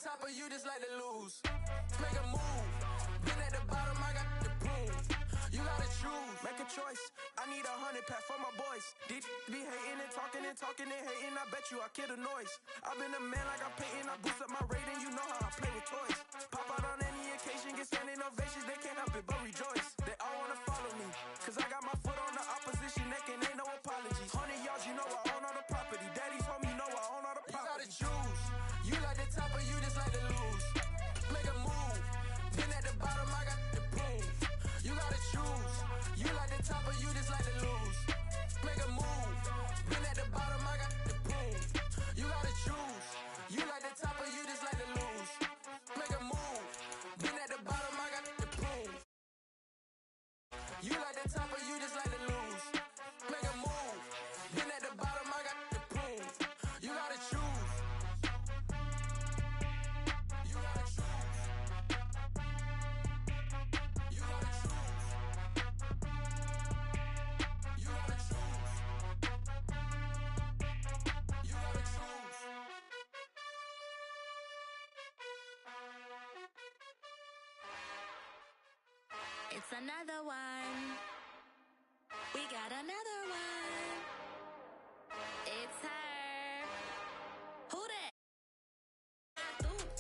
top of you just like to lose. Make a move. Been at the bottom, I got the prove. You gotta choose, make a choice. I need 100 pack for my boys. These be hating and talking and hating. I bet you I kill the noise. I've been a man like I'm painting. I boost up my rating. You know how I play with toys. Pop out on any occasion, get standing ovations. They can't help it but rejoice. They all wanna follow me, cause I got my foot on the opposition neck and ain't no apologies. 100 yards, you know I own all the property. Daddy's home, you know I own all the property. You gotta choose. You like the top or you just like to lose. Make a move. Been at the bottom, I got the proof. You gotta choose. You like the top or you just like to lose. Make a move. Been at the bottom, I got the proof. You gotta choose. You like the top or you just like to lose. Make a move. Been at the bottom, I got the proof. You like the top or you just like to lose. Make a move. Been at the bottom, I got the proof. You gotta choose. You gotta choose. You gotta choose. You gotta choose. You gotta choose. It's another one. We got another one. It's her. Who that?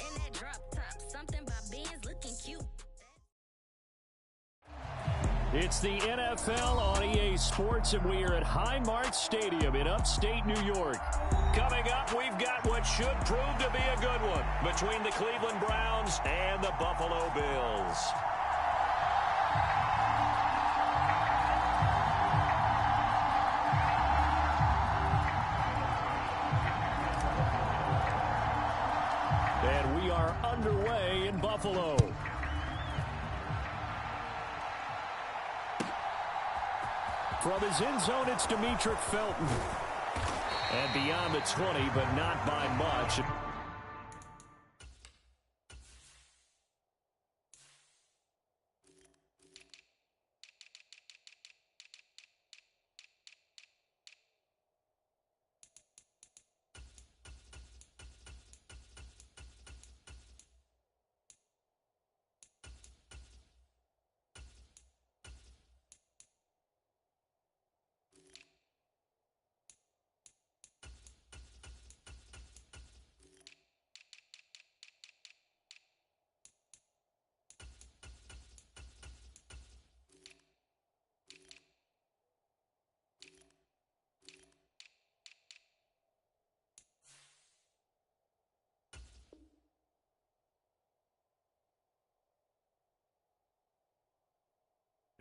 In that drop top. Something by Benz looking cute. It's the NFL on EA Sports, and we are at Highmark Stadium in upstate New York. Coming up, we've got what should prove to be a good one between the Cleveland Browns and the Buffalo Bills. And we are underway in Buffalo. From his end zone, it's Demetric Felton. And beyond the 20, but not by much.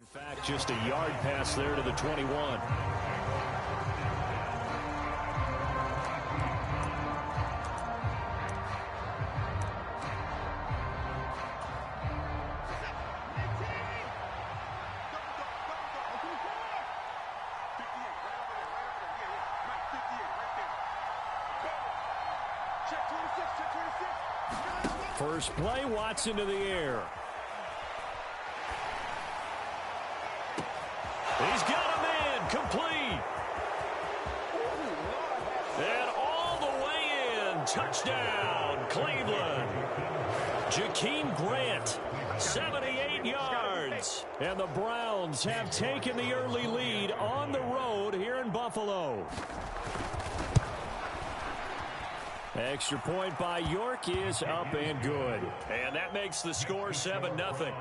In fact, just a yard pass there to the 21. First play, Watson to the air. He's got a man, complete. And all the way in, touchdown, Cleveland. Jakeem Grant, 78 yards. And the Browns have taken the early lead on the road here in Buffalo. Extra point by York is up and good. And that makes the score 7-0.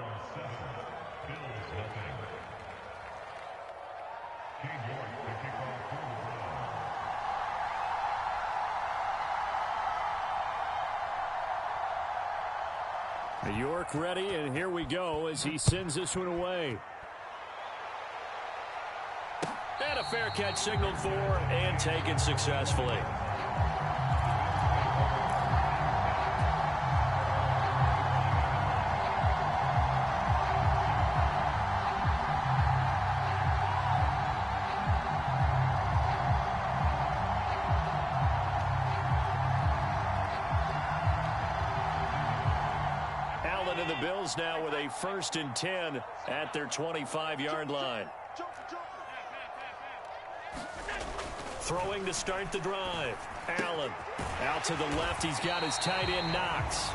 York ready, and here we go as he sends this one away. And a fair catch signaled for and taken successfully. And the Bills now with a 1st and 10 at their 25-yard line. Throwing to start the drive. Allen out to the left. He's got his tight end Knox.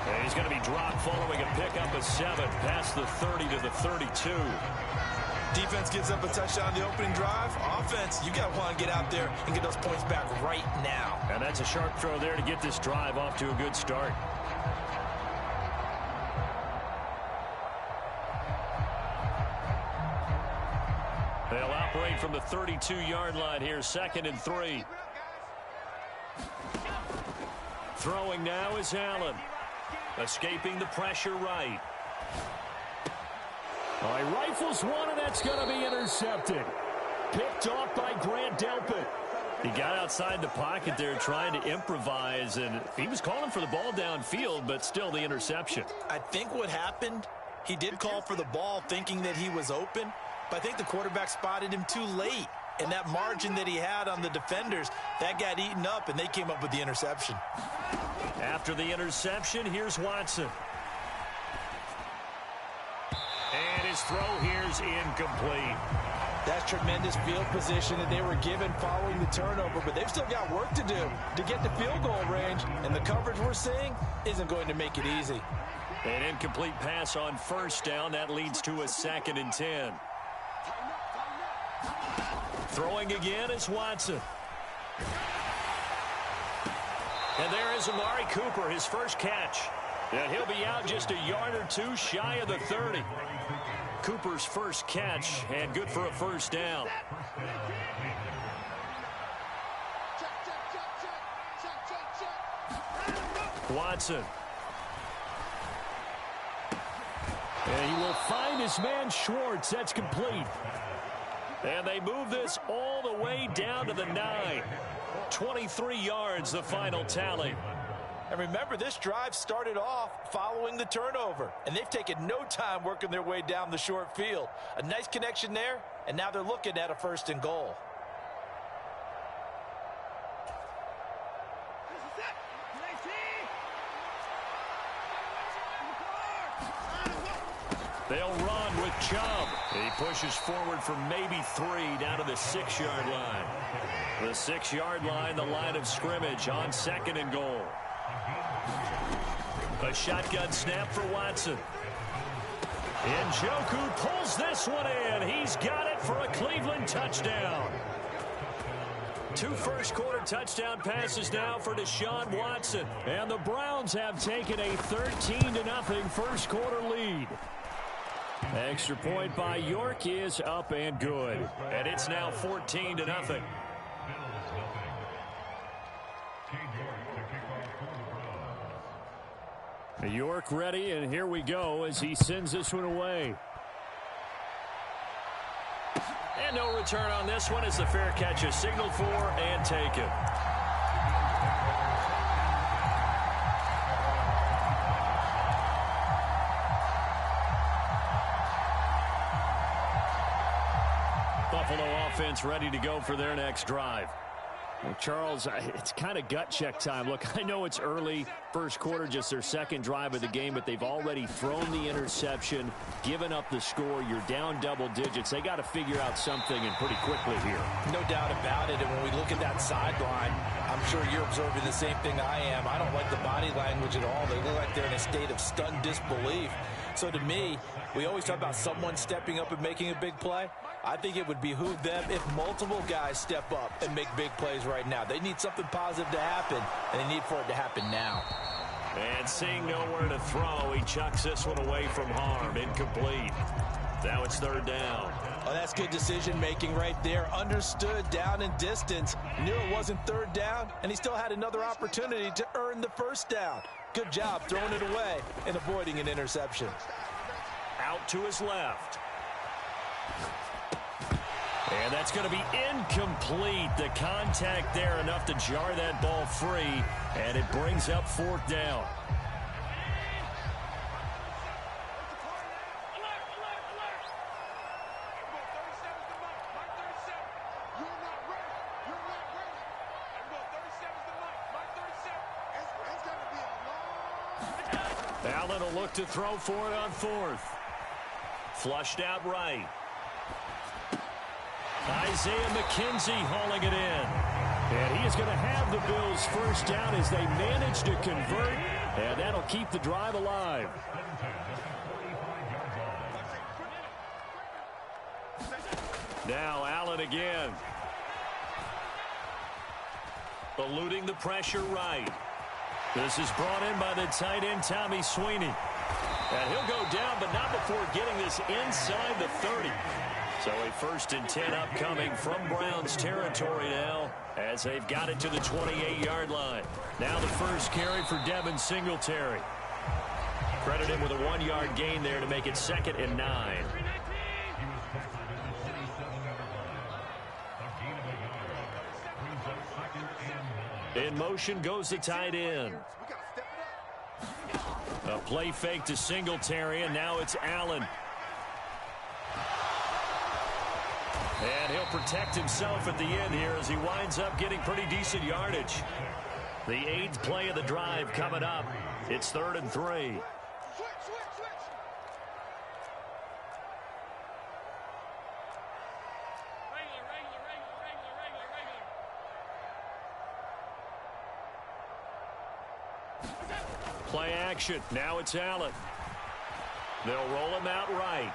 And he's going to be dropped following a pickup of 7 past the 30 to the 32. Defense gives up a touchdown the opening drive. Offense, you got to want to get out there and get those points back right now. And that's a sharp throw there to get this drive off to a good start. They'll operate from the 32-yard line here, 2nd and 3. Throwing now is Allen. Escaping the pressure right. All right, rifles one, and that's going to be intercepted. Picked off by Grant Delpit. He got outside the pocket there trying to improvise, and he was calling for the ball downfield, but still the interception. I think what happened, he did call for the ball thinking that he was open, but I think the quarterback spotted him too late. And that margin that he had on the defenders, that got eaten up, and they came up with the interception. After the interception, here's Watson. And his throw here's incomplete. That's tremendous field position that they were given following the turnover, but they've still got work to do to get to field goal range, and the coverage we're seeing isn't going to make it easy. An incomplete pass on 1st down. That leads to a 2nd and 10. Throwing again is Watson. And there is Amari Cooper, his first catch. And he'll be out just a yard or two shy of the 30. Cooper's first catch, and good for a 1st down. Watson. And he will find his man Schwartz. That's complete. And they move this all the way down to the 9. 23 yards, the final tally. And remember, this drive started off following the turnover, and they've taken no time working their way down the short field. A nice connection there, and now they're looking at a 1st and goal. They'll run with Chubb. He pushes forward for maybe 3 down to the 6-yard line. The 6-yard line, the line of scrimmage on 2nd and goal. A shotgun snap for Watson. Njoku pulls this one in. He's got it for a Cleveland touchdown. 2 first-quarter touchdown passes now for Deshaun Watson. And the Browns have taken a 13-0 first-quarter lead. Extra point by York is up and good. And it's now 14-0. York ready, and here we go as he sends this one away. And no return on this one as the fair catch is signaled for and taken. Buffalo offense ready to go for their next drive. Well, Charles, it's kind of gut check time. Look, I know it's early, first quarter, just their 2nd drive of the game, but they've already thrown the interception, given up the score. You're down double digits. They got to figure out something, and pretty quickly here. No doubt about it, and when we look at that sideline, I'm sure you're observing the same thing I am. I don't like the body language at all. They look like they're in a state of stunned disbelief. So to me, we always talk about someone stepping up and making a big play. I think it would behoove them if multiple guys step up and make big plays right now. They need something positive to happen, and they need for it to happen now. And seeing nowhere to throw, he chucks this one away from harm. Incomplete. Now it's 3rd down. Oh, that's good decision-making right there. Understood down and distance. Knew it wasn't 3rd down, and he still had another opportunity to earn the 1st down. Good job throwing it away and avoiding an interception. Out to his left. And that's going to be incomplete. The contact there enough to jar that ball free, and it brings up 4th down. Allen will look to throw for it on 4th. Flushed out right. Isaiah McKenzie hauling it in. And he is going to have the Bills first down as they manage to convert, and that'll keep the drive alive. Now Allen again. Eluding the pressure right. This is brought in by the tight end, Tommy Sweeney. And he'll go down, but not before getting this inside the 30. So a 1st and 10 upcoming from Browns territory now as they've got it to the 28-yard line. Now the first carry for Devin Singletary. Credit him with a 1-yard gain there to make it 2nd and 9. In motion goes the tight end. A play fake to Singletary, and now it's Allen. And he'll protect himself at the end here as he winds up getting pretty decent yardage. The 8th play of the drive coming up. It's 3rd and 3. Play action. Now it's Allen. They'll roll him out right.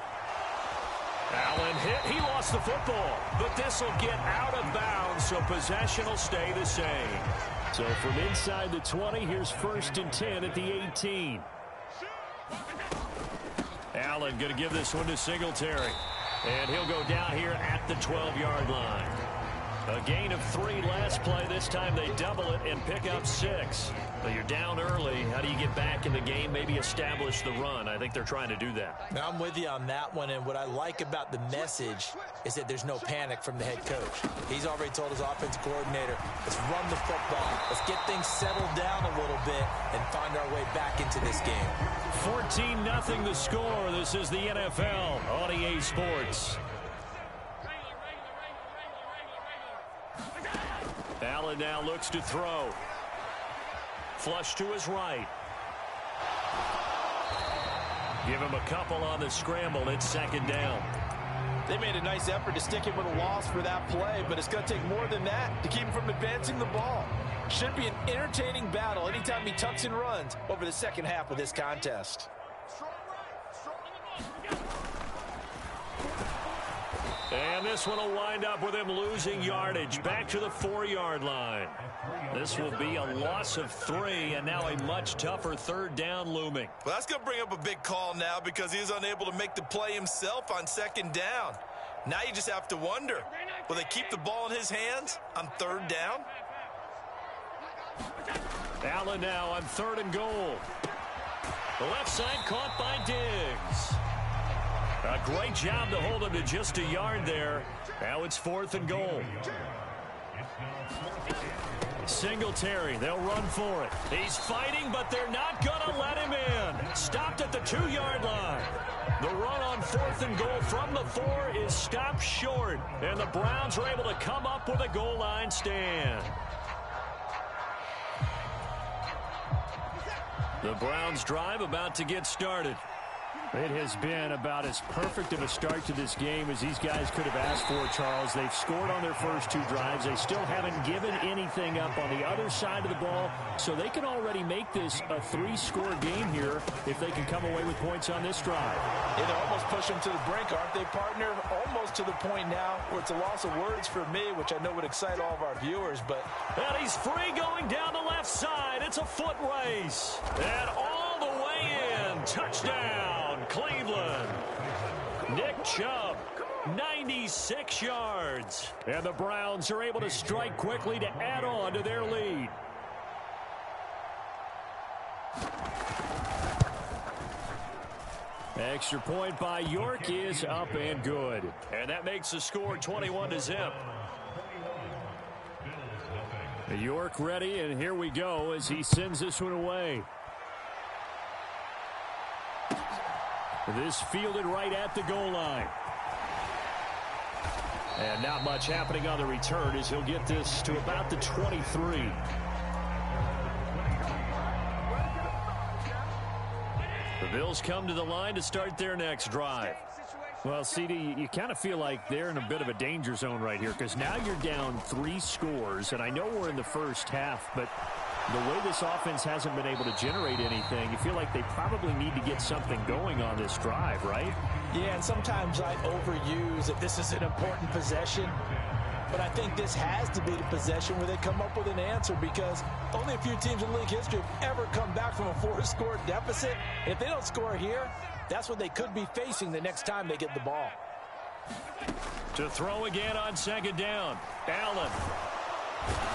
Allen hit. He lost the football, but this will get out of bounds, so possession will stay the same. So from inside the 20, here's 1st and 10 at the 18. Allen going to give this one to Singletary. And he'll go down here at the 12-yard line. A gain of 3 last play. This time they double it and pick up 6. But you're down early. How do you get back in the game, maybe establish the run? I think they're trying to do that. Now, I'm with you on that one, and what I like about the message is that there's no panic from the head coach. He's already told his offensive coordinator, let's run the football. Let's get things settled down a little bit and find our way back into this game. 14-0 the score. This is the NFL on EA Sports. Allen now looks to throw. Flush to his right. Give him a couple on the scramble. It's 2nd down. They made a nice effort to stick him with a loss for that play, but it's going to take more than that to keep him from advancing the ball. Should be an entertaining battle anytime he tucks and runs over the second half of this contest. And this one will wind up with him losing yardage back to the 4-yard line. This will be a loss of 3, and now a much tougher 3rd down looming. Well, that's going to bring up a big call now because he is unable to make the play himself on 2nd down. Now you just have to wonder, will they keep the ball in his hands on 3rd down? Allen now on 3rd and goal. The left side caught by Diggs. A great job to hold him to just a yard there. Now it's 4th and goal. Singletary, they'll run for it. He's fighting, but they're not going to let him in. Stopped at the 2-yard line. The run on 4th and goal from the 4 is stopped short, and the Browns are able to come up with a goal line stand. The Browns drive about to get started. It has been about as perfect of a start to this game as these guys could have asked for, Charles. They've scored on their first 2 drives. They still haven't given anything up on the other side of the ball, so they can already make this a 3-score game here if they can come away with points on this drive. Yeah, they're almost pushing them to the brink, aren't they, partner? Almost to the point now where it's a loss of words for me, which I know would excite all of our viewers. But and he's free going down the left side. It's a foot race. And all the way in. Touchdown. Cleveland. Nick Chubb, 96 yards. And the Browns are able to strike quickly to add on to their lead. Extra point by York is up and good. And that makes the score 21-0. York ready, and here we go as he sends this one away. This fielded right at the goal line. And not much happening on the return as he'll get this to about the 23. The Bills come to the line to start their next drive. Well, CD, you kind of feel like they're in a bit of a danger zone right here because now you're down 3 scores, and I know we're in the first half, but the way this offense hasn't been able to generate anything, you feel like they probably need to get something going on this drive, right? Yeah, and sometimes I overuse that this is an important possession, but I think this has to be the possession where they come up with an answer because only a few teams in league history have ever come back from a 4-score deficit. If they don't score here, that's what they could be facing the next time they get the ball. To throw again on second down, Allen.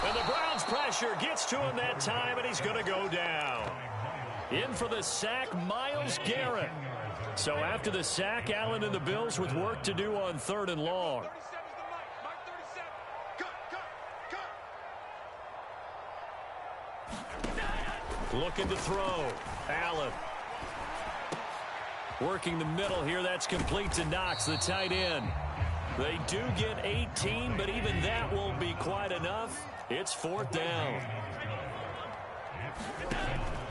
And the Browns' pressure gets to him that time, and he's going to go down. In for the sack, Myles Garrett. So after the sack, Allen and the Bills with work to do on 3rd and long. Looking to throw. Allen. Working the middle here. That's complete to Knox, the tight end. They do get 18, but even that won't be quite enough. It's 4th down.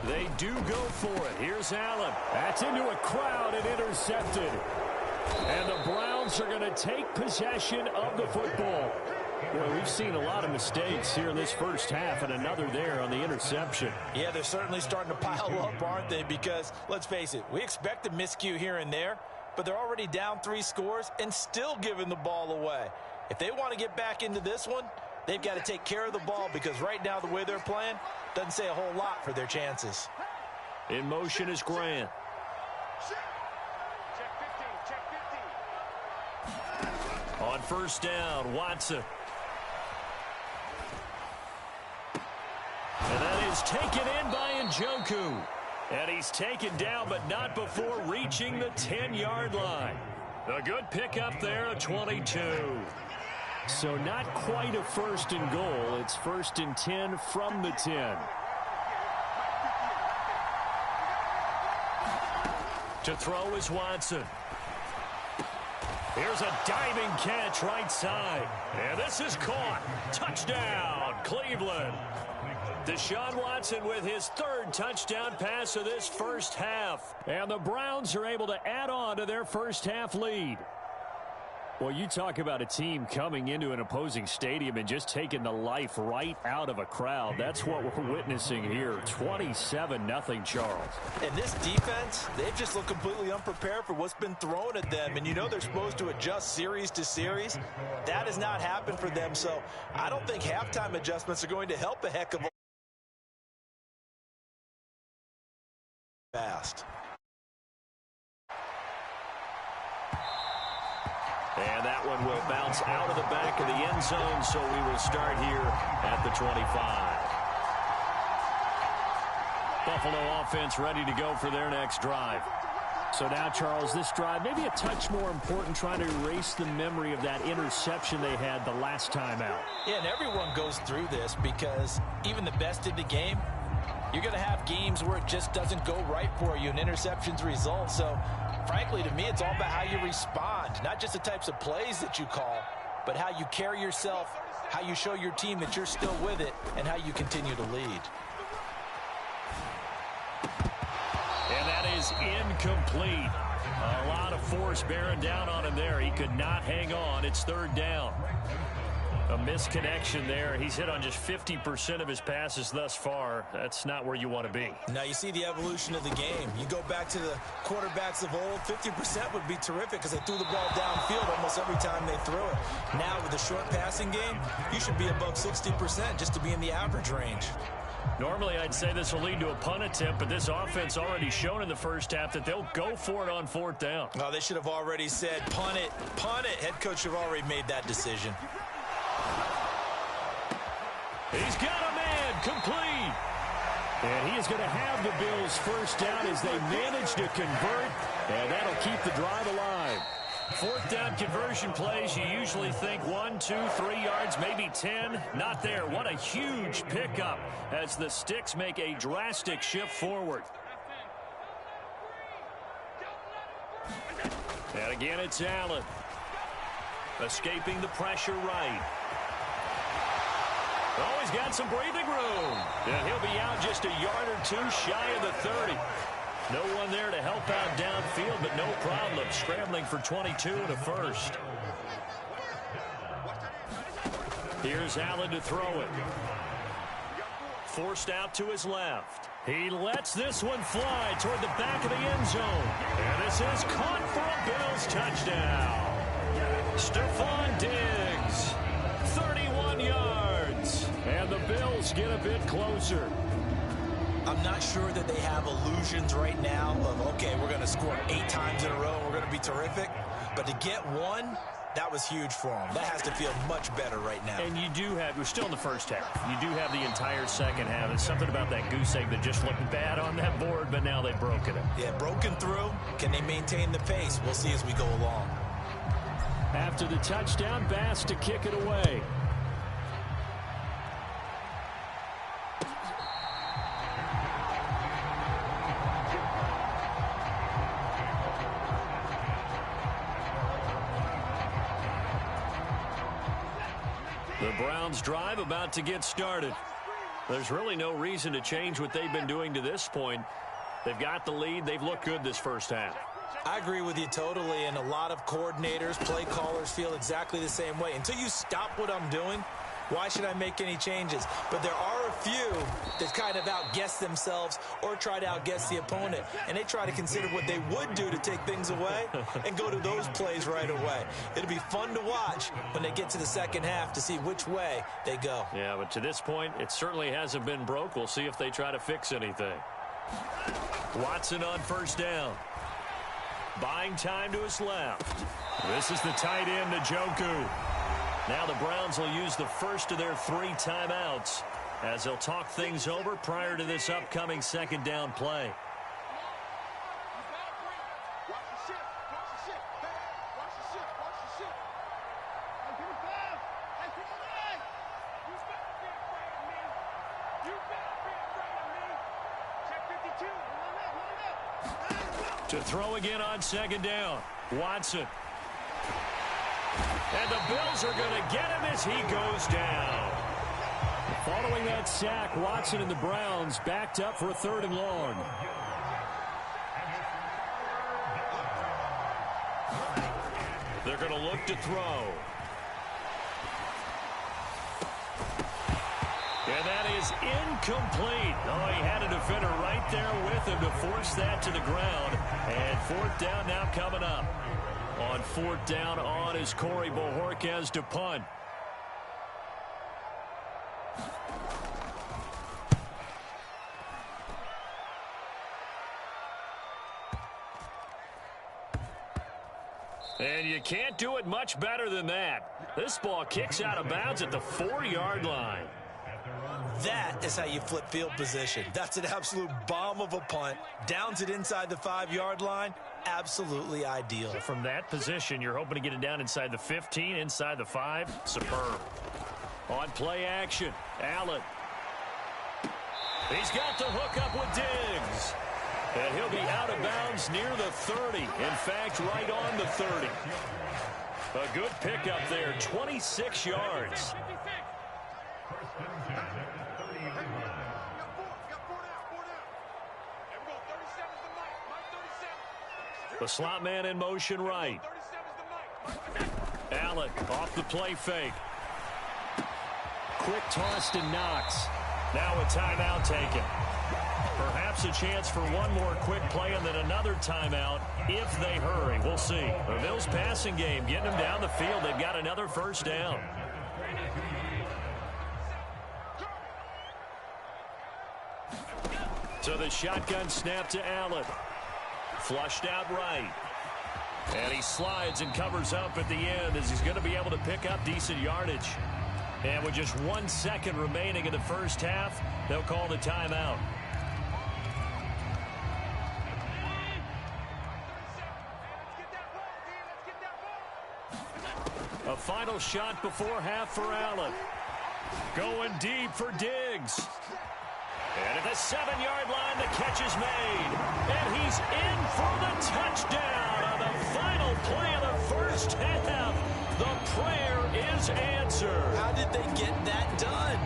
They do go for it. Here's Allen. That's into a crowd and intercepted. And the Browns are going to take possession of the football. Boy, we've seen a lot of mistakes here in this first half, and another there on the interception. Yeah, they're certainly starting to pile up, aren't they? Because, let's face it, we expect a miscue here and there, but they're already down 3 scores and still giving the ball away. If they want to get back into this one, they've got to take care of the ball because right now the way they're playing doesn't say a whole lot for their chances. In motion is Grant. On 1st down, Watson. And that is taken in by Njoku. And he's taken down, but not before reaching the 10-yard line. A good pickup there, a 22. So not quite a 1st and goal. It's 1st and 10 from the 10. To throw is Watson. Here's a diving catch right side. And this is caught. Touchdown, Cleveland. Deshaun Watson with his 3rd touchdown pass of this first half. And the Browns are able to add on to their first half lead. Well, you talk about a team coming into an opposing stadium and just taking the life right out of a crowd. That's what we're witnessing here. 27-0, Charles. And this defense, they've just looked completely unprepared for what's been thrown at them. And you know they're supposed to adjust series to series. That has not happened for them. So I don't think halftime adjustments are going to help a heck of a fast. And that one will bounce out of the back of the end zone, so we will start here at the 25. Buffalo offense ready to go for their next drive. So now, Charles, this drive maybe a touch more important, trying to erase the memory of that interception they had the last time out. Yeah, and everyone goes through this because even the best in the game, you're going to have games where it just doesn't go right for you and interceptions result. So, frankly, to me, it's all about how you respond, not just the types of plays that you call, but how you carry yourself, how you show your team that you're still with it, and how you continue to lead. And that is incomplete. A lot of force bearing down on him there. He could not hang on. It's 3rd down. A misconnection there. He's hit on just 50% of his passes thus far. That's not where you want to be. Now you see the evolution of the game. You go back to the quarterbacks of old, 50% would be terrific because they threw the ball downfield almost every time they threw it. Now with the short passing game, you should be above 60% just to be in the average range. Normally, I'd say this will lead to a punt attempt, but this offense already shown in the first half that they'll go for it on 4th down. Oh, they should have already said, punt it, punt it. Head coach should have already made that decision. He's got a man complete. And he is going to have the Bills' first down as they manage to convert, and that'll keep the drive alive. 4th down conversion plays, you usually think 1, 2, 3 yards, maybe 10. Not there. What a huge pickup as the Sticks make a drastic shift forward. And again, it's Allen. Escaping the pressure right. Oh, he's got some breathing room. And he'll be out just a yard or two shy of the 30. No one there to help out downfield, but no problem. Scrambling for 22 and a first. Here's Allen to throw it. Forced out to his left. He lets this one fly toward the back of the end zone. And this is caught for a Bills touchdown. Stephon Diggs, 31 yards. And the Bills get a bit closer. I'm not sure that they have illusions right now of, okay, we're going to score 8 times in a row and we're going to be terrific. But to get one, that was huge for them. That has to feel much better right now. And you do have, we're still in the first half. You do have the entire second half. It's something about that goose egg that just looked bad on that board, but now they've broken it. Yeah, broken through. Can they maintain the pace? We'll see as we go along. After the touchdown, Bass to kick it away. The Browns drive about to get started. There's really no reason to change what they've been doing to this point. They've got the lead. They've looked good this first half. I agree with you totally, and a lot of coordinators, play callers feel exactly the same way. Until you stop what I'm doing, why should I make any changes? But there are a few that kind of outguess themselves or try to outguess the opponent, and they try to consider what they would do to take things away and go to those plays right away. It'll be fun to watch when they get to the second half to see which way they go. Yeah, but to this point, it certainly hasn't been broke. We'll see if they try to fix anything. Watson on first down. Buying time to his left. This is the tight end, Njoku. Now the Browns will use the first of their 3 timeouts as they'll talk things over prior to this upcoming second down play. To throw again on second down. Watson. And the Bills are going to get him as he goes down. Following that sack, Watson and the Browns backed up for a 3rd and long. They're going to look to throw. And that is incomplete. Oh, he had a defender right there with him to force that to the ground. And 4th down now coming up. On 4th down on is Corey Bojorquez to punt. And you can't do it much better than that. This ball kicks out of bounds at the 4-yard line. That is how you flip field position. That's an absolute bomb of a punt. Downs it inside the 5-yard line. Absolutely ideal. From that position, you're hoping to get it down inside the 15, inside the 5. Superb. On play action, Allen. He's got the hook up with Diggs. And he'll be out of bounds near the 30. In fact, right on the 30. A good pickup there, 26 yards. The slot man in motion right. Allen off the play fake. Quick toss to Knox. Now a timeout taken. Perhaps a chance for one more quick play and then another timeout if they hurry. We'll see. The Bills passing game getting them down the field. They've got another 1st down. So the shotgun snap to Allen. Flushed out right. And he slides and covers up at the end as he's going to be able to pick up decent yardage. And with just 1 second remaining in the first half, they'll call the timeout. A final shot before half for Allen. Going deep for Diggs. And at the 7-yard line, the catch is made. And he's in for the touchdown on the final play of the first half. The prayer is answered. How did they get that done?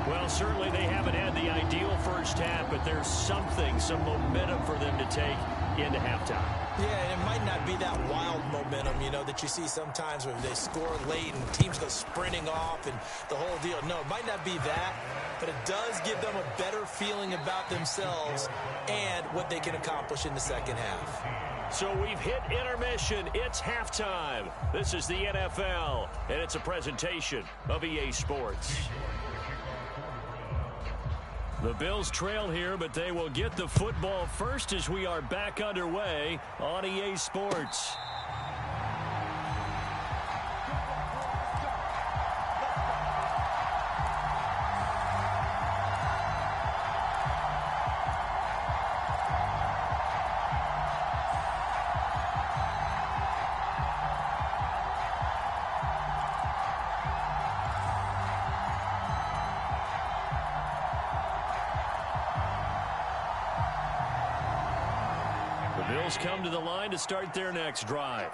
Well, certainly they haven't had the ideal first half, but there's something, some momentum for them to take into halftime. Yeah, it might not be that wild momentum, you know, that you see sometimes when they score late and teams go sprinting off and the whole deal. No, it might not be that, but it does give them a better feeling about themselves and what they can accomplish in the second half. So we've hit intermission. It's halftime. This is the NFL, and it's a presentation of EA Sports. The Bills trail here, but they will get the football first as we are back underway on EA Sports. Bills come to the line to start their next drive.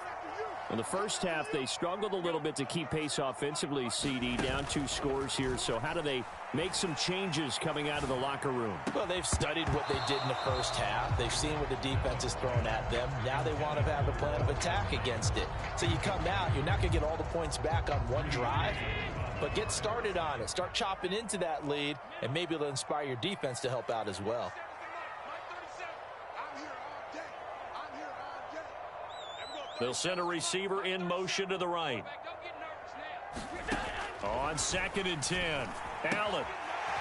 In the first half, they struggled a little bit to keep pace offensively, CD, down 2 scores here. So how do they make some changes coming out of the locker room? Well, they've studied what they did in the first half. They've seen what the defense has thrown at them. Now they want to have a plan of attack against it. So you come out, you're not going to get all the points back on one drive, but get started on it. Start chopping into that lead, and maybe it'll inspire your defense to help out as well. They'll send a receiver in motion to the right. On 2nd and 10. Allen.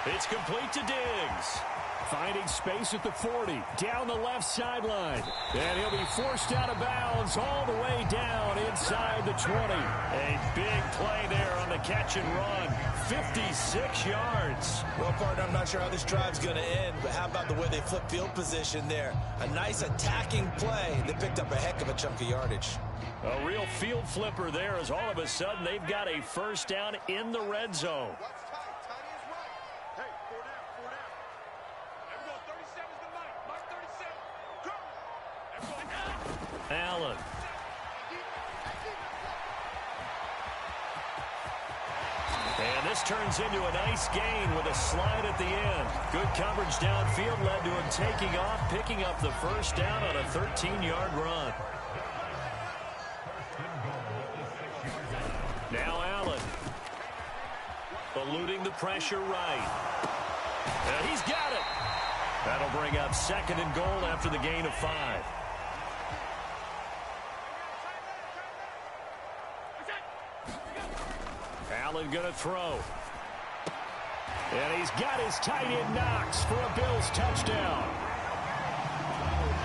It's complete to Diggs. Finding space at the 40. Down the left sideline. And he'll be forced out of bounds all the way down inside the 20. A big play there on the catch and run. 56 yards. Well, partner, I'm not sure how this drive's going to end, but how about the way they flip field position there? A nice attacking play. They picked up a heck of a chunk of yardage. A real field flipper there as all of a sudden they've got a first down in the red zone. Allen. And this turns into a nice gain with a slide at the end. Good coverage downfield led to him taking off, picking up the first down on a 13-yard run. Now Allen. Eluding the pressure right. And he's got it. That'll bring up 2nd and goal after the gain of 5. Allen going to throw. And he's got his tight end Knox for a Bills touchdown.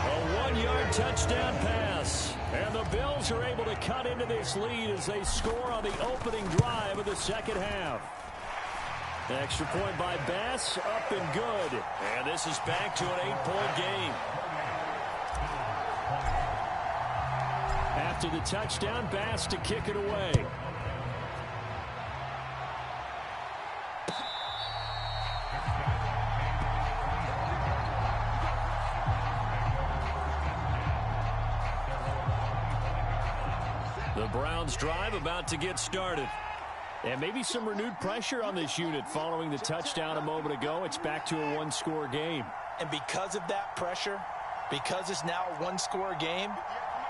A 1-yard touchdown pass. And the Bills are able to cut into this lead as they score on the opening drive of the second half. Extra point by Bass, up and good. And this is back to an 8-point game. After the touchdown, Bass to kick it away. The Browns drive about to get started. And maybe some renewed pressure on this unit following the touchdown a moment ago. It's back to a 1-score game. And because of that pressure, because it's now a 1-score game,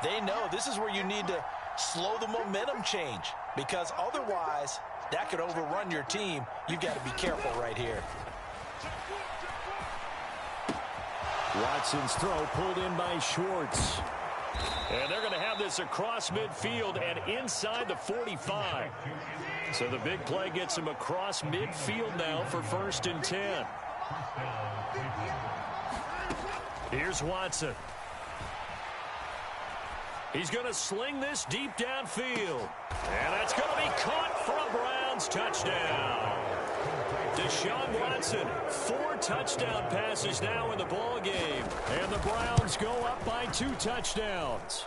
they know this is where you need to slow the momentum change. Because otherwise, that could overrun your team. You've got to be careful right here. Watson's throw pulled in by Schwartz. And they're going to have this across midfield and inside the 45. So the big play gets him across midfield now for 1st and 10. Here's Watson. He's going to sling this deep downfield. And that's going to be caught for a Browns touchdown. Deshaun Watson, 4 touchdown passes now in the ball game. And the Browns go up by 2 touchdowns.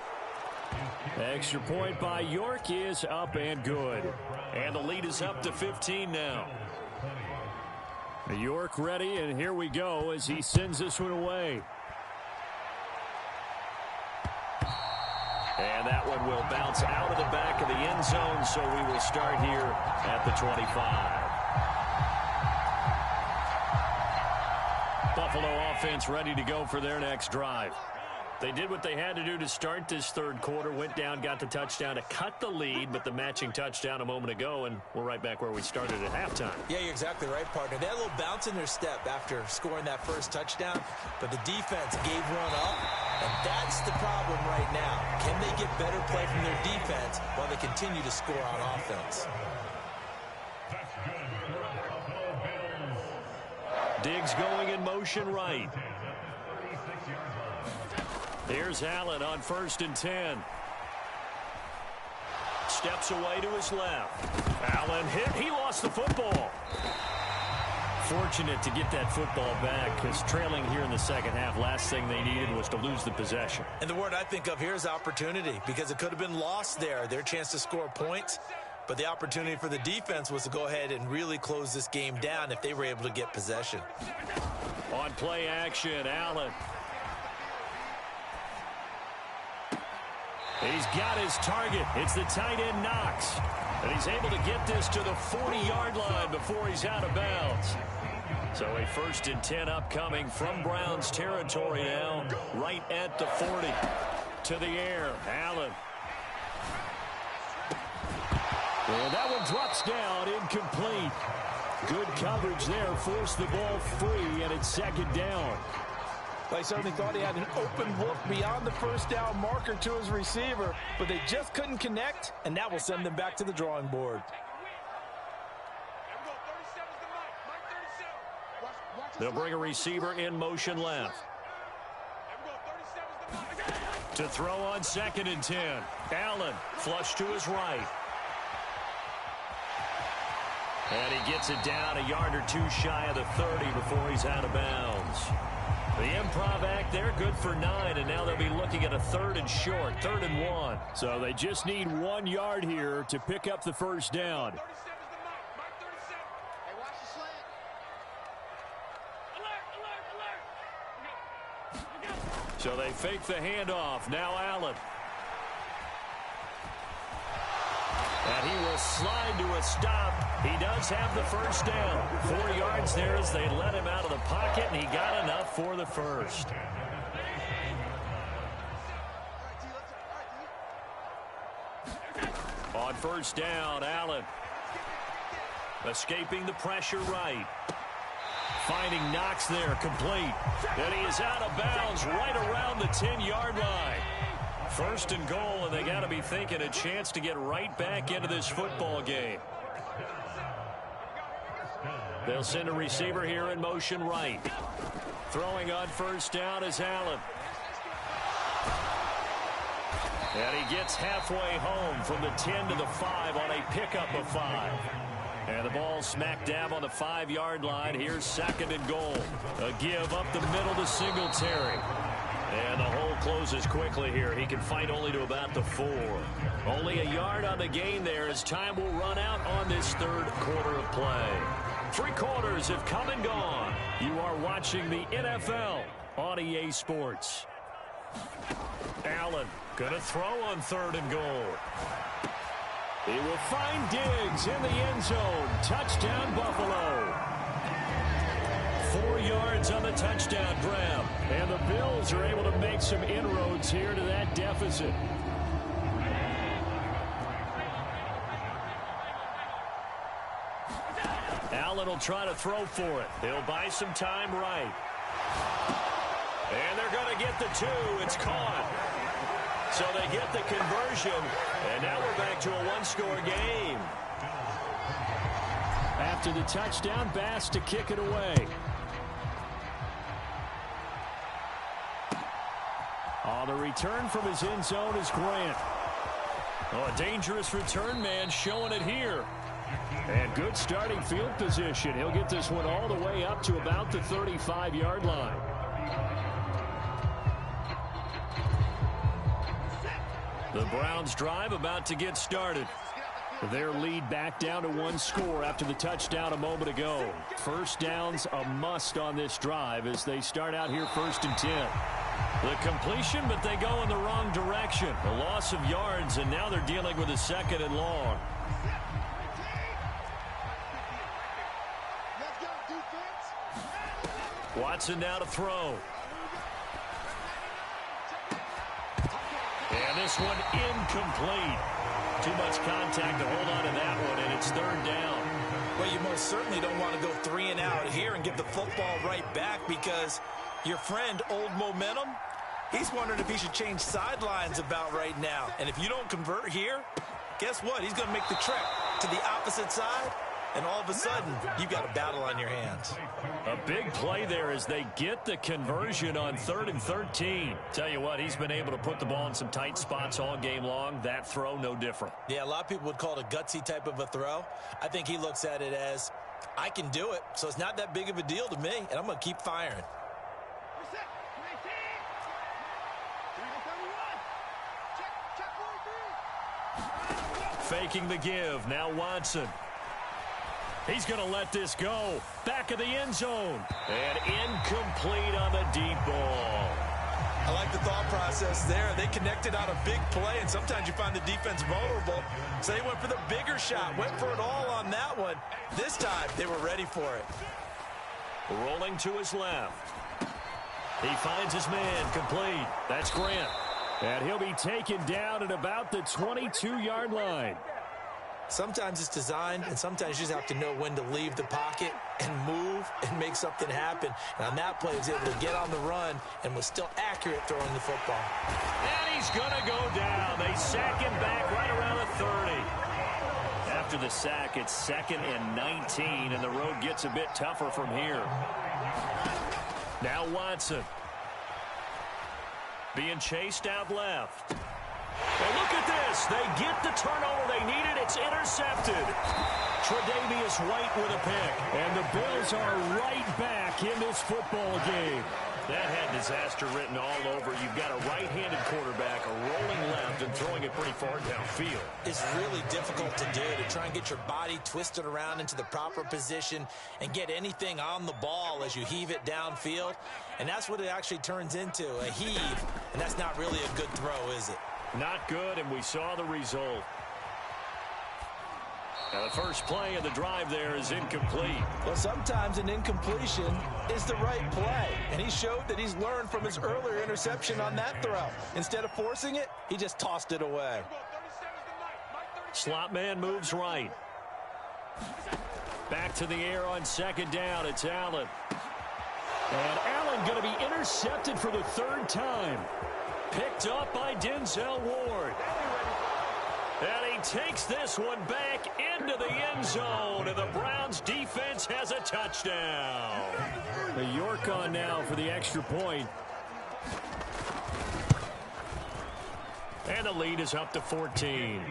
Extra point by York is up and good. And the lead is up to 15 now. York ready, and here we go as he sends this one away. And that one will bounce out of the back of the end zone, so we will start here at the 25. Buffalo offense ready to go for their next drive. They did what they had to do to start this third quarter, went down, got the touchdown to cut the lead, but the matching touchdown a moment ago, and we're right back where we started at halftime. Yeah, you're exactly right, partner. They had a little bounce in their step after scoring that first touchdown, but the defense gave one up, and that's the problem right now. Can they get better play from their defense while they continue to score on offense? Diggs going in motion right. Here's Allen on 1st and 10. Steps away to his left. Allen hit. He lost the football. Fortunate to get that football back, because trailing here in the second half, last thing they needed was to lose the possession. And the word I think of here is opportunity, because it could have been lost there. Their chance to score points, but the opportunity for the defense was to go ahead and really close this game down if they were able to get possession. On play action, Allen. He's got his target. It's the tight end Knox. And he's able to get this to the 40-yard line before he's out of bounds. So a 1st and 10 upcoming from Browns territory now, right at the 40. To the air, Allen. Well, that one drops down, incomplete. Good coverage there, forced the ball free, and it's 2nd down. I certainly thought he had an open look beyond the first down marker to his receiver, but they just couldn't connect, and that will send them back to the drawing board. They'll bring a receiver in motion left. To throw on 2nd and 10. Allen flush to his right. And he gets it down a yard or two shy of the 30 before he's out of bounds. The improv act there, good for 9, and now they'll be looking at a 3rd and short, 3rd and 1. So they just need 1 yard here to pick up the first down. So they fake the handoff. Now Allen. And he will slide to a stop. He does have the first down. 4 yards there as they let him out of the pocket, and he got enough for the first. On 1st down, Allen. Escaping the pressure right. Finding Knox there, complete. And he is out of bounds right around the 10-yard line. 1st and goal, and they got to be thinking a chance to get right back into this football game. They'll send a receiver here in motion right. Throwing on 1st down is Allen. And he gets halfway home from the 10 to the 5 on a pickup of 5. And the ball smack dab on the 5-yard line. Here's 2nd and goal. A give up the middle to Singletary. And the hole closes quickly here. He can fight only to about the 4. Only a yard on the gain there as time will run out on this 3rd quarter of play. 3 quarters have come and gone. You are watching the NFL on EA Sports. Allen going to throw on 3rd and goal. He will find Diggs in the end zone. Touchdown, Buffalo. 4 yards on the touchdown grab. And the Bills are able to make some inroads here to that deficit. Allen will try to throw for it. They'll buy some time right. And they're going to get the 2. It's caught. So they get the conversion. And now we're back to a 1-score game. After the touchdown, Bass to kick it away. On the return from his end zone is Grant. Oh, a dangerous return man showing it here. And good starting field position. He'll get this one all the way up to about the 35-yard line. The Browns drive about to get started. Their lead back down to 1 score after the touchdown a moment ago. 1st down's a must on this drive as they start out here 1st and 10. The completion, but they go in the wrong direction. A loss of yards, and now they're dealing with a 2nd and long. Watson now to throw. And this one incomplete. Too much contact to hold on to that one, and it's third down. Well, you most certainly don't want to go 3 and out here and give the football right back, because your friend, Old Momentum, he's wondering if he should change sidelines about right now. And if you don't convert here, guess what? He's going to make the trek to the opposite side, and all of a sudden, you've got a battle on your hands. A big play there as they get the conversion on 3rd and 13. Tell you what, he's been able to put the ball in some tight spots all game long. That throw, no different. Yeah, a lot of people would call it a gutsy type of a throw. I think he looks at it as, I can do it, so it's not that big of a deal to me, and I'm going to keep firing. Faking the give. Now Watson. He's going to let this go. Back of the end zone. And incomplete on the deep ball. I like the thought process there. They connected on a big play, and sometimes you find the defense vulnerable. So they went for the bigger shot, went for it all on that one. This time, they were ready for it. Rolling to his left. He finds his man complete. That's Grant. And he'll be taken down at about the 22-yard line. Sometimes it's designed, and sometimes you just have to know when to leave the pocket and move and make something happen. And on that play, he was able to get on the run and was still accurate throwing the football. And he's going to go down. They sack him back right around the 30. After the sack, it's 2nd and 19, and the road gets a bit tougher from here. Now Watson. Being chased out left. And look at this. They get the turnover they needed. It's intercepted. Tre'Davious White with a pick. And the Bills are right back in this football game. That had disaster written all over. You've got a right-handed quarterback, a rolling left, and throwing it pretty far downfield. It's really difficult to do, to try and get your body twisted around into the proper position and get anything on the ball as you heave it downfield. And that's what it actually turns into, a heave. And that's not really a good throw, is it? Not good, and we saw the result. Now the first play of the drive there is incomplete. Well, sometimes an incompletion is the right play, and he showed that he's learned from his earlier interception on that throw. Instead of forcing it, he just tossed it away. Slot man moves right. Back to the air on 2nd down. It's Allen. And Allen going to be intercepted for the 3rd time. Picked up by Denzel Ward. And he takes this one back into the end zone. And the Browns defense has a touchdown. The York on now for the extra point. And the lead is up to 14.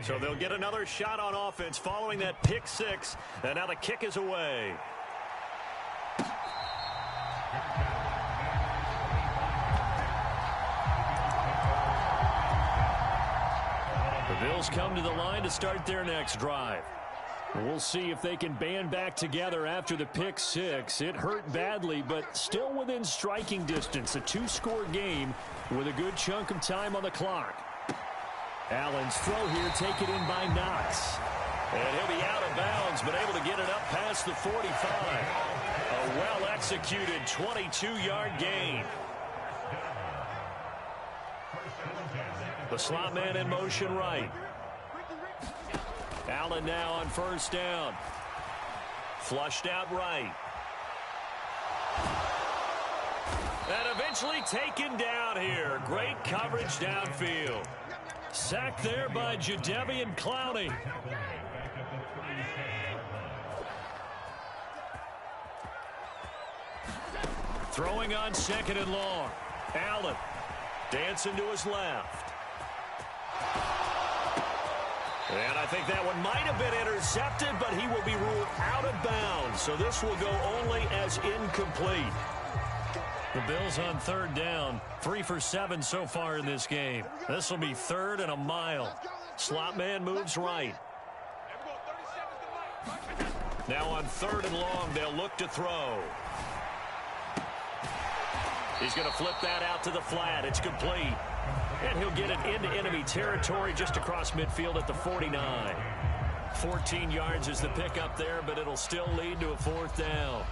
So they'll get another shot on offense following that pick 6. And now the kick is away. The Bills come to the line to start their next drive. We'll see if they can band back together after the pick 6. It hurt badly, but still within striking distance. A 2-score game with a good chunk of time on the clock. Allen's throw here taken in by Knox. And he'll be out of bounds, but able to get it up past the 45. A well-executed 22-yard gain. The slot man in motion right. Allen now on 1st down. Flushed out right. And eventually taken down here. Great coverage downfield. Sacked there by Jadeveon Clowney. Throwing on 2nd and long. Allen dancing to his left. And I think that one might have been intercepted, but he will be ruled out of bounds. So this will go only as incomplete. The Bills on 3rd down. 3 for 7 so far in this game. This will be 3rd and a mile. Slot man moves right. Now on 3rd and long, they'll look to throw. He's going to flip that out to the flat. It's complete. And he'll get it into enemy territory just across midfield at the 49. 14 yards is the pickup there, but it'll still lead to a 4th down.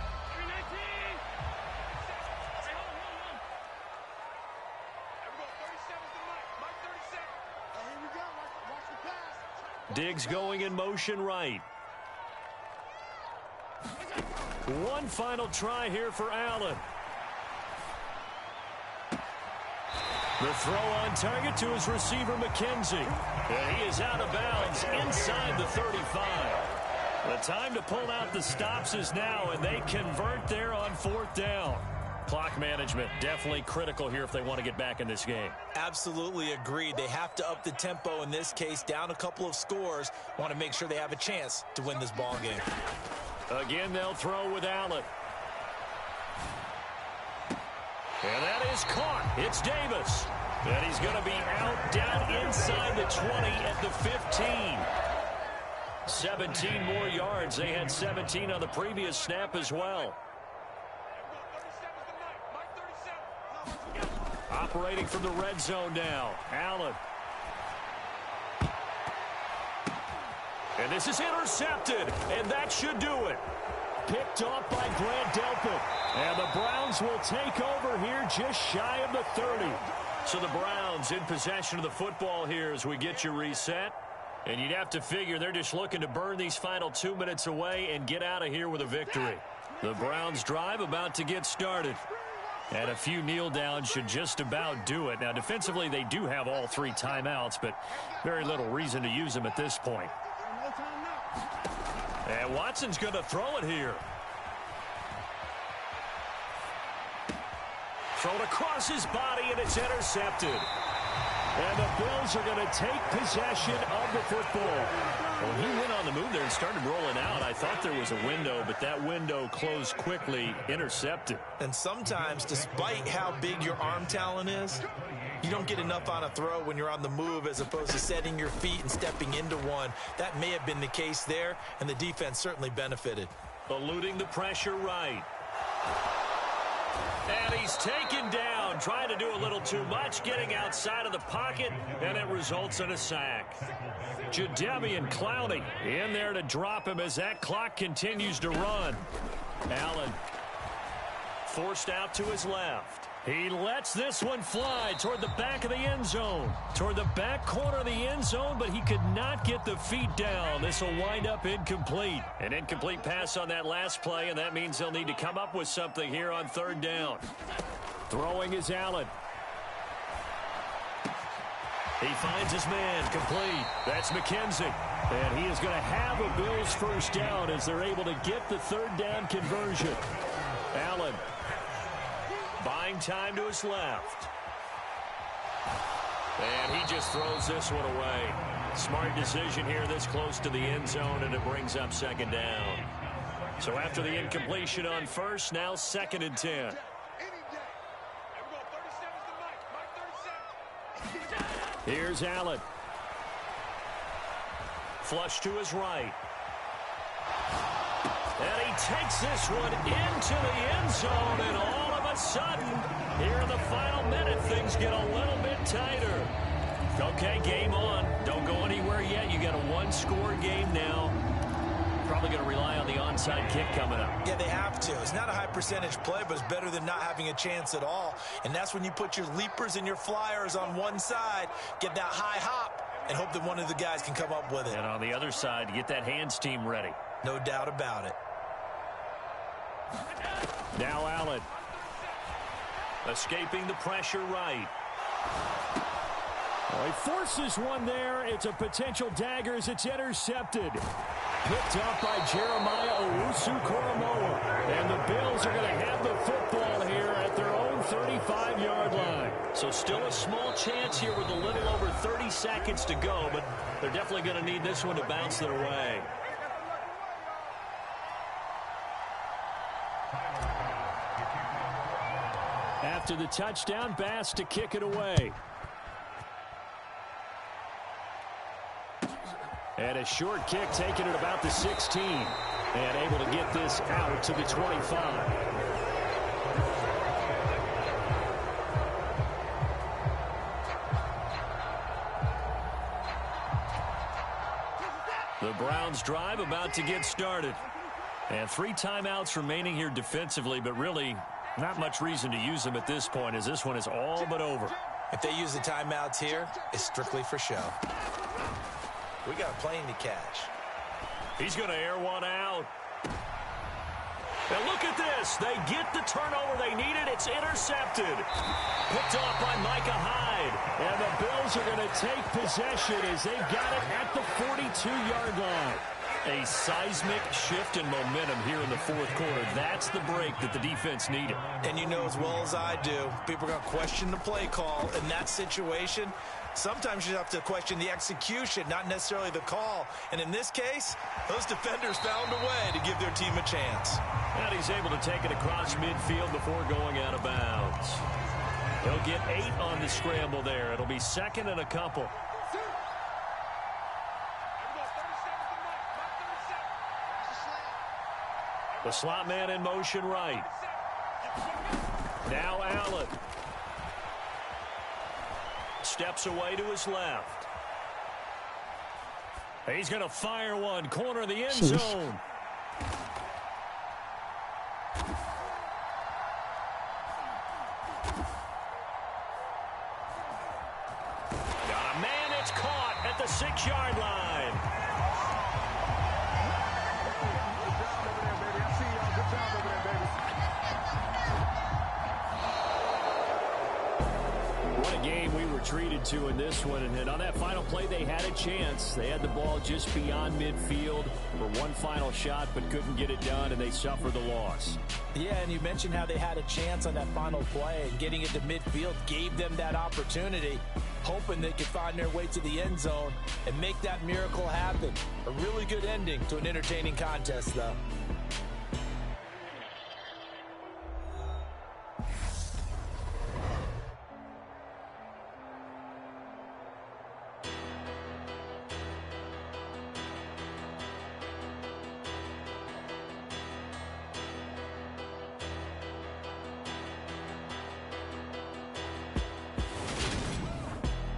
Diggs going in motion right. One final try here for Allen. The throw on target to his receiver, McKenzie. And he is out of bounds inside the 35. The time to pull out the stops is now, and they convert there on 4th down. Clock management definitely critical here if they want to get back in this game. Absolutely agreed. They have to up the tempo in this case, down a couple of scores. Want to make sure they have a chance to win this ball game. Again, they'll throw with Allen. And that is caught. It's Davis. And he's going to be out down inside the 20 at the 15. 17 more yards. They had 17 on the previous snap as well. Operating from the red zone now. Allen. And this is intercepted. And that should do it. Picked off by Grant Delpit. And the Browns will take over here just shy of the 30. So the Browns in possession of the football here as we get you reset. And you'd have to figure they're just looking to burn these final 2 minutes away and get out of here with a victory. The Browns drive about to get started. And a few kneel downs should just about do it. Now, defensively, they do have all 3 timeouts, but very little reason to use them at this point. And Watson's going to throw it here. Thrown across his body, and it's intercepted. And the Bills are going to take possession of the football. When he went on the move there and started rolling out, I thought there was a window, but that window closed quickly, intercepted. And sometimes, despite how big your arm talent is, you don't get enough on a throw when you're on the move as opposed to setting your feet and stepping into one. That may have been the case there, and the defense certainly benefited. Eluding the pressure right. And he's taken down, trying to do a little too much, getting outside of the pocket, and it results in a sack. Jadeveon Clowney in there to drop him as that clock continues to run. Allen forced out to his left. He lets this one fly toward the back of the end zone, toward the back corner of the end zone, but he could not get the feet down. This will wind up incomplete. An incomplete pass on that last play, and that means they'll need to come up with something here on 3rd down. Throwing is Allen. He finds his man, complete. That's McKenzie. And he is going to have a Bills 1st down as they're able to get the 3rd down conversion. Allen. Buying time to his left. And he just throws this one away. Smart decision here this close to the end zone, and it brings up 2nd down. So after the incompletion on 1st, now 2nd and 10. Here's Allen. Flush to his right. And he takes this one into the end zone, and all of a sudden, here in the final minute, things get a little bit tighter. Okay, game on. Don't go anywhere yet. You got a 1-score game now. Probably going to rely on the onside kick coming up. Yeah, they have to. It's not a high percentage play, but it's better than not having a chance at all. And that's when you put your leapers and your flyers on one side, get that high hop, and hope that one of the guys can come up with it. And on the other side, get that hands team ready. No doubt about it. Now Allen. Escaping the pressure right. Well, he forces one there. It's a potential dagger as it's intercepted. Picked up by Jeremiah Owusu-Koramoah. And the Bills are going to have the football here at their own 35-yard line. So still a small chance here with a little over 30 seconds to go, but they're definitely going to need this one to bounce their way. After the touchdown, Bass to kick it away. And a short kick taken at about the 16. And able to get this out to the 25. The Browns drive about to get started. And 3 timeouts remaining here defensively, but really not much reason to use them at this point as this one is all but over. If they use the timeouts here, it's strictly for show. We got a plane to catch. He's going to air one out. And look at this. They get the turnover they needed. It's intercepted. Picked off by Micah Hyde. And the Bills are going to take possession as they've got it at the 42-yard line. A seismic shift in momentum here in the fourth quarter. That's the break that the defense needed. And you know as well as I do, people are going to question the play call in that situation. Sometimes you have to question the execution, not necessarily the call. And in this case, those defenders found a way to give their team a chance. And he's able to take it across midfield before going out of bounds. He'll get 8 on the scramble there. It'll be second and a couple. The slot man in motion right. Now Allen. Steps away to his left. He's going to fire one. Corner of the end zone. Got a man. It's caught at the 6-yard line. What a game we were treated to in this one. And on that final play, they had a chance. They had the ball just beyond midfield for one final shot, but couldn't get it done, and they suffered the loss. Yeah, and you mentioned how they had a chance on that final play, and getting it to midfield gave them that opportunity, hoping they could find their way to the end zone and make that miracle happen. A really good ending to an entertaining contest, though.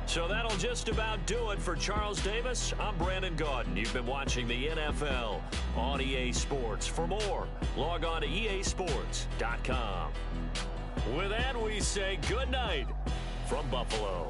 So that'll just about do it for Charles Davis. I'm Brandon Gaudin. You've been watching the NFL on EA Sports. For more, log on to easports.com. With that, we say good night from Buffalo.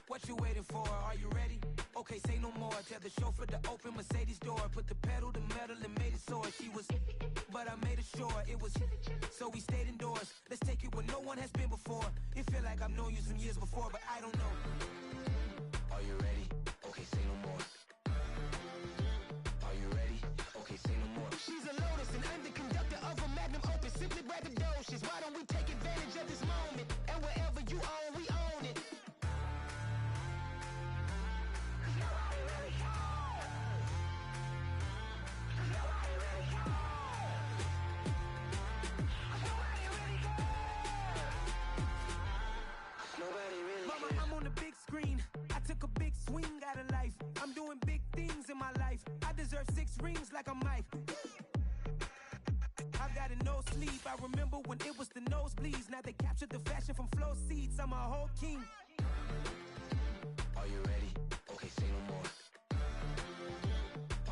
What you waiting for? Are you ready? Okay, say no more. Tell the chauffeur to open Mercedes door. Put the pedal to metal and made it soar. She was, but I made it sure it was. So we stayed indoors. Let's take it where no one has been before. It feel like I've known you some years before, but I don't know. Are you ready? Okay, say no more. Are you ready? Okay, say no more. She's a Lotus and I'm the conductor of a Magnum Opus. Simply braggadocious. Why don't we take advantage of this moment? And wherever you own, we own it. deserve 6 rings like I'm Mike. I've got a no sleep. I remember when it was the nosebleeds. Now they captured the fashion from flow seats. I'm a whole king. Are you ready? Okay, say no more.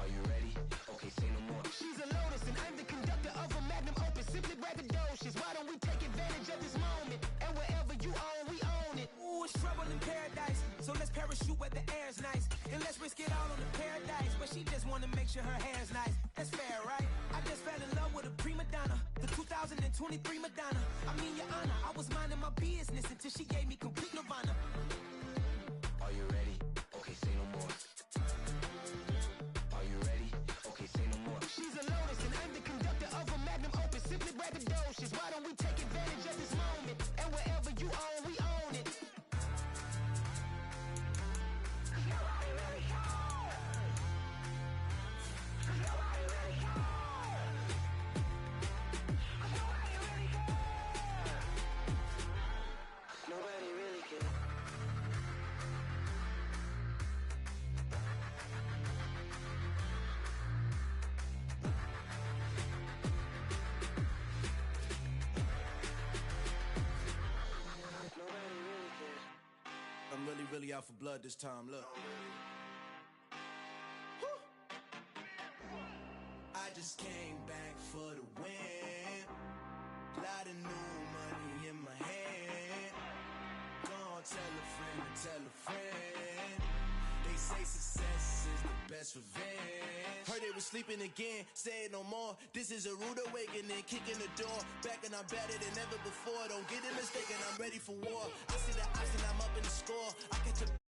Are you ready? Okay, say no more. She's a lotus and I'm the conductor of a magnum opus. Simply braggadocious. Why don't we take advantage of this moment? And wherever you own, we own it. Ooh, it's trouble in paradise. So let's parachute where the air's nice. And let's risk it all on the paradise. But she just wanna make sure her hair's nice. That's fair, right? I just fell in love with a prima donna. The 2023 Madonna. I mean, your honor, I was minding my business until she gave me complete nirvana. Are you ready? Okay, say no more. Are you ready? Okay, say no more. She's a lotus and I'm the conductor of a magnum opus. Simply braggadocious. Why don't we take advantage of this moment? And wherever you own, we own it. Nobody really cares. Nobody really cares. I'm really out for blood this time, look. I just came back for the win. Lot of new money in my hand. Go on, tell a friend to tell a friend. They say success is the best revenge. Heard they was sleeping again, say it no more. This is a rude awakening, kicking the door. Back and I'm better than ever before. Don't get it mistaken, I'm ready for war. I see the option, I'm up in the score. I catch a